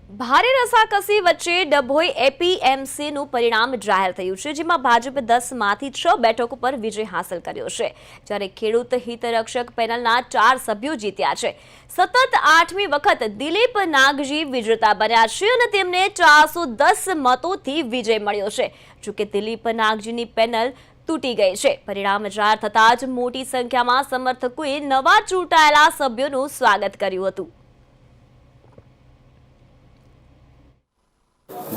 ભારે રસાકસી વચ્ચે ડભોઈ એપીએમસી નું પરિણામ જાહેર થયું છે, જેમાં ભાજપે 10માંથી 6 બેઠકો પર વિજય હાંસલ કર્યો છે, જ્યારે ખેડૂત હિતરક્ષક પેનલના 4 સભ્યો જીત્યા છે। સતત 8મી વખત દિલીપ નાગજી વિજેતા બન્યા છે અને તેમને 410 મતોથી વિજય મળ્યો છે। જોકે દિલીપ નાગજીની પેનલ તૂટી ગઈ છે। પરિણામ જાહેર થતાં જ મોટી સંખ્યામાં સમર્થકોએ નવા ચૂંટાયેલા સભ્યોનું સ્વાગત કર્યું હતું।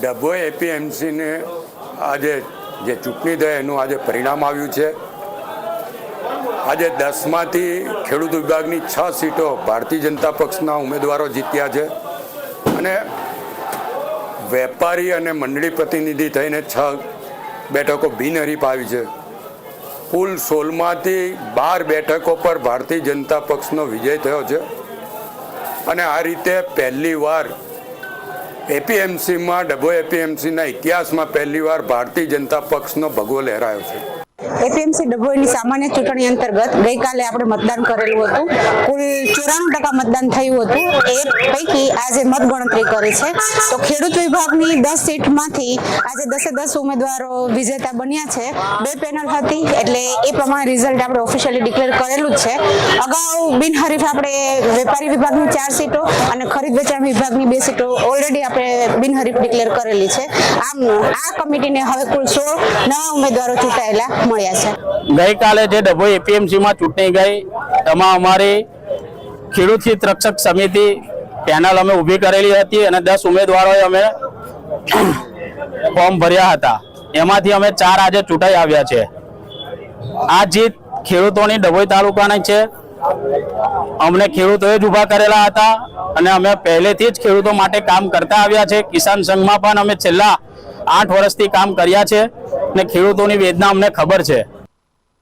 ડભોઈ એપીએમસીને આજે જે ચૂંટણી થઈ એનું આજે પરિણામ આવ્યું છે। આજે 10માંથી ખેડૂત વિભાગની 6 સીટો ભારતીય જનતા પક્ષના ઉમેદવારો જીત્યા છે અને વેપારી અને મંડળી પ્રતિનિધિ થઈને 6 બેઠકો બિનહરીફ આવી છે। કુલ 16માંથી 12 બેઠકો પર ભારતીય જનતા પક્ષનો વિજય થયો છે અને આ રીતે પહેલીવાર એપીએમસીમાં ડભોઈ એપીએમસીના ઇતિહાસમાં પહેલીવાર ભારતીય જનતા પક્ષનો ભગવો લહેરાયો છે। એપીએમસી ડભોઈની સામાન્ય ચૂંટણી અંતર્ગત ગઈકાલે આપણે મતદાન કરેલું હતું। કુલ 94% મતદાન થયું હતું। એ પૈકી આજે મતગણતરી કરી છે તો ખેડૂત વિભાગની 10 સીટમાંથી આજે 10 ઉમેદવારો વિજેતા બન્યા છે। 2 પેનલ હતી એટલે એ પ્રમાણે રિઝલ્ટ આપણે ઓફિશિયલી ડિક્લેર કરેલું જ છે। અગાઉ બિનહરીફ આપણે વેપારી વિભાગની 4 સીટો અને ખરીદ વેચાણ વિભાગની 2 સીટો ઓલરેડી આપણે બિનહરીફ ડિક્લેર કરેલી છે। આમ આ કમિટીને હવે કુલ 16 નવા ઉમેદવારો ચૂંટાયેલા મળ્યા છે। ગઈકાલે જે ડભોઈ એપીએમસીમાં ચૂંટણી ગઈ એમાં અમારી ખેડૂત હિત રક્ષક સમિતિ પેનલ અમે ઊભી કરેલી હતી અને 10 ઉમેદવારોએ અમે ફોર્મ ભર્યા હતા। એમાંથી અમે 4 આજે ચૂંટાઈ આવ્યા છે। આ જીત ખેડૂતોની ડભોઈ તાલુકાની છે। અમને ખેડૂતોએ જ ઊભા કરેલા હતા અને અમે પહેલેથી જ ખેડૂતો માટે કામ કરતા આવ્યા છે। કિસાન સંઘમાં પણ અમે છેલ્લા 8 વર્ષથી કામ કર્યા છે અને ખેડૂતોની વેદના અમને ખબર છે।